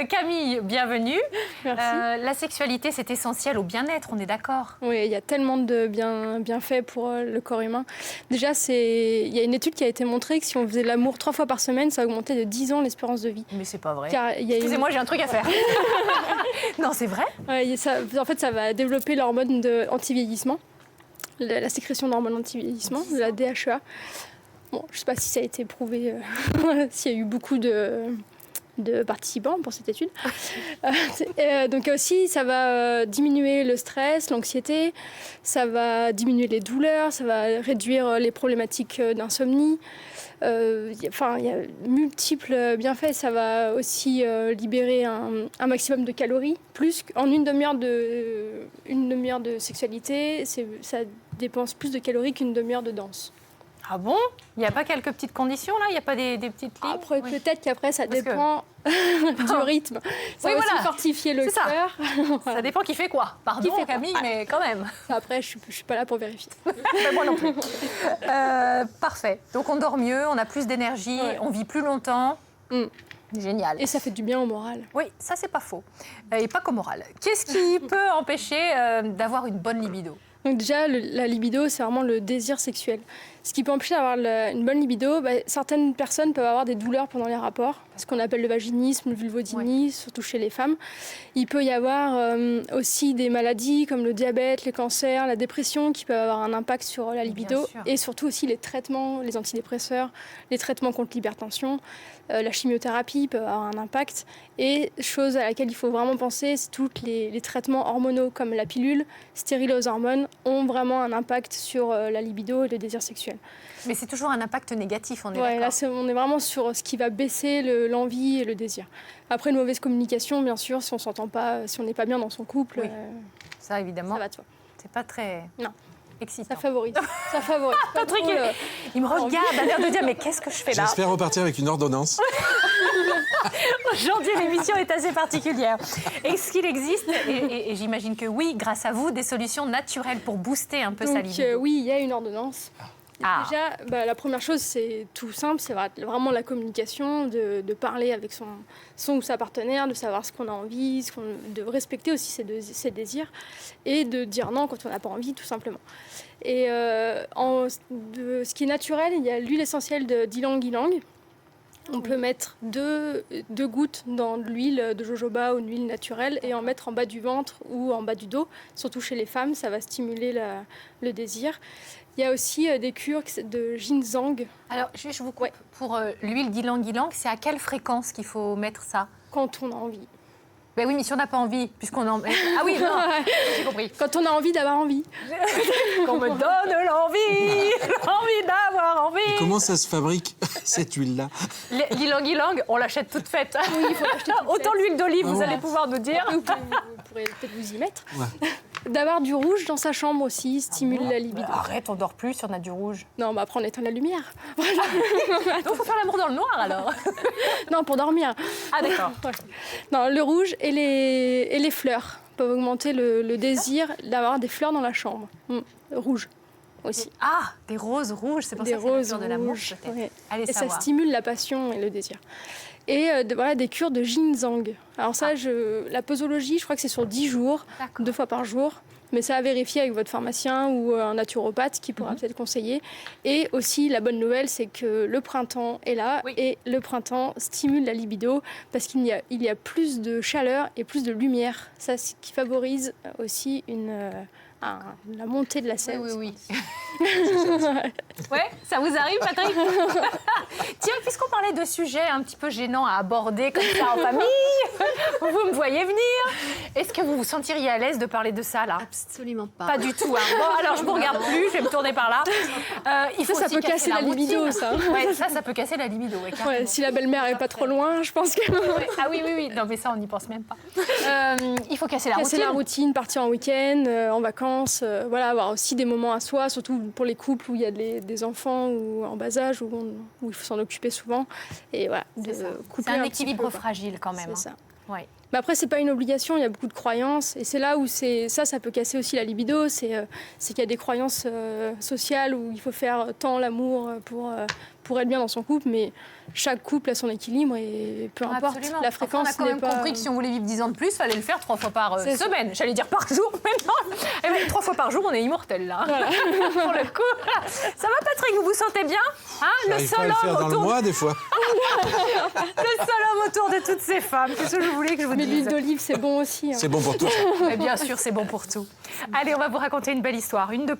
Camille, bienvenue. Merci. La sexualité, c'est essentiel au bien-être, on est d'accord? Oui, il y a tellement de bienfaits pour le corps humain. Déjà, il y a une étude qui a été montrée que si on faisait l'amour 3 fois par semaine, ça augmentait de 10 ans l'espérance de vie. Mais c'est pas vrai. Excusez-moi, j'ai un truc à faire. Non, c'est vrai? Ouais, en fait, ça va développer l'hormone anti-vieillissement, la sécrétion d'hormones anti-vieillissement, de la DHEA. Bon, je ne sais pas si ça a été prouvé, s'il y a eu beaucoup de participants pour cette étude. Donc aussi, ça va diminuer le stress, l'anxiété, ça va diminuer les douleurs, ça va réduire les problématiques d'insomnie. Il y a multiples bienfaits. Ça va aussi libérer un maximum de calories. Plus qu'en une demi-heure de sexualité, ça dépense plus de calories qu'une demi-heure de danse. Ah bon? Il n'y a pas quelques petites conditions là? Il n'y a pas des petites lignes? Après, oui. Peut-être qu'après, ça dépend du rythme. Ça va aussi fortifier le cœur. Ça dépend qui fait quoi. Pardon fait Camille, quoi. Mais quand même. Après, je ne suis pas là pour vérifier. Mais moi non plus. Parfait. Donc on dort mieux, on a plus d'énergie, on vit plus longtemps. Génial. Et ça fait du bien au moral. Oui, ça c'est pas faux. Et pas qu'au moral. Qu'est-ce qui peut empêcher d'avoir une bonne libido? Donc déjà, la libido, c'est vraiment le désir sexuel. Ce qui peut empêcher d'avoir une bonne libido, certaines personnes peuvent avoir des douleurs pendant les rapports, ce qu'on appelle le vaginisme, le vulvodynie, surtout chez les femmes. Il peut y avoir aussi des maladies comme le diabète, les cancers, la dépression qui peuvent avoir un impact sur la libido. Et surtout aussi les traitements, les antidépresseurs, les traitements contre l'hypertension, la chimiothérapie peut avoir un impact. Et chose à laquelle il faut vraiment penser, c'est tous les traitements hormonaux comme la pilule, stérile aux hormones, ont vraiment un impact sur la libido et le désir sexuel. Mais c'est toujours un impact négatif, on est d'accord. Là, on est vraiment sur ce qui va baisser l'envie et le désir. Après, une mauvaise communication, bien sûr, si on s'entend pas, si on n'est pas bien dans son couple, ça évidemment. Ça va de soi. C'est pas très excitant. Ça favorise. Ça favorise. Patrick, il me regarde à l'air de dire mais qu'est-ce que je fais là? J'espère repartir avec une ordonnance. Aujourd'hui, l'émission est assez particulière. Est-ce qu'il existe, et j'imagine que oui, grâce à vous, des solutions naturelles pour booster un peu sa libido? Oui, il y a une ordonnance. Déjà, la première chose, c'est tout simple, c'est vraiment la communication, de parler avec son ou sa partenaire, de savoir ce qu'on a envie, de respecter aussi ses désirs et de dire non quand on n'a pas envie, tout simplement. Et ce qui est naturel, il y a l'huile essentielle d'ylang-ylang. On peut mettre deux gouttes dans de l'huile de jojoba ou une huile naturelle et en mettre en bas du ventre ou en bas du dos. Surtout chez les femmes, ça va stimuler le désir. Il y a aussi des cures de ginseng. Alors, je vous coupe. Pour l'huile d'ylang-ylang, c'est à quelle fréquence qu'il faut mettre ça? Quand on a envie. Ben oui, mais si on n'a pas envie, puisqu'on en... Ah oui, non, j'ai compris. Quand on a envie d'avoir envie. Qu'on me donne l'envie d'avoir envie. Et comment ça se fabrique, cette huile-là? L'ylang-ylang, on l'achète toute faite. Oui, il faut l'acheter toute Autant faite. l'huile d'olive, vous allez pouvoir nous dire. Vous pourrez peut-être vous y mettre. D'avoir du rouge dans sa chambre aussi stimule la libido. Arrête, on dort plus si on a du rouge. Non, après on éteint la lumière. Donc il faut faire l'amour dans le noir alors. Non, pour dormir. Ah d'accord. Non, le rouge et les fleurs peuvent augmenter le désir d'avoir des fleurs dans la chambre. Rouge aussi. Ah, des roses rouges, c'est pour ça que c'est la fleur de l'amour peut-être. Ouais. Allez Et savoir. ça stimule la passion et le désir. Et des cures de ginseng. Alors ça, la posologie, je crois que c'est sur 10 jours, 2 fois par jour. Mais ça à vérifier avec votre pharmacien ou un naturopathe qui pourra peut-être conseiller. Et aussi, la bonne nouvelle, c'est que le printemps est là. Et le printemps stimule la libido parce qu'il y a plus de chaleur et plus de lumière. Ça, ce qui favorise aussi la montée de la sève. Oui. Ouais, ça vous arrive, Patrick? Tiens, puisqu'on parlait de sujets un petit peu gênants à aborder comme ça en famille, vous me voyez venir. Est-ce que vous vous sentiriez à l'aise de parler de ça, là? Absolument pas. Pas du tout. Hein. Bon, alors je ne vous regarde plus, je vais me tourner par là. Il faut ça aussi peut casser la libido, ça. Ouais, ça peut casser la libido. Ouais, si la belle-mère n'est pas trop loin, je pense que... Ah oui. Non, mais ça, on n'y pense même pas. Il faut casser la routine. Casser la routine, partir en week-end, en vacances, avoir aussi des moments à soi, surtout pour les couples où il y a des enfants ou en bas âge, où il faut s'en occuper souvent. Et voilà, c'est un équilibre fragile quand même. C'est ça. Ouais. Mais après, c'est pas une obligation, il y a beaucoup de croyances. Et c'est là où ça peut casser aussi la libido. C'est qu'il y a des croyances sociales où il faut faire tant l'amour pour être bien dans son couple, mais chaque couple a son équilibre et peu importe. Absolument. La Enfin, fréquence on a quand même compris que si on voulait vivre 10 ans de plus, il fallait le faire 3 fois par semaine. J'allais dire par jour, mais non. Eh ben, 3 fois par jour, on est immortel là. Voilà. Pour le coup. Ça va, Patrick, vous vous sentez bien, hein? Le J'arrive pas à seul le faire homme dans le autour mois, des fois. le seul homme autour de toutes ces femmes. Qu'est-ce que je voulais que je vous Mais dise? l'huile d'olive, c'est bon aussi. C'est bon pour tout. Mais bien sûr, c'est bon pour tout. Allez, on va vous raconter une belle histoire, une de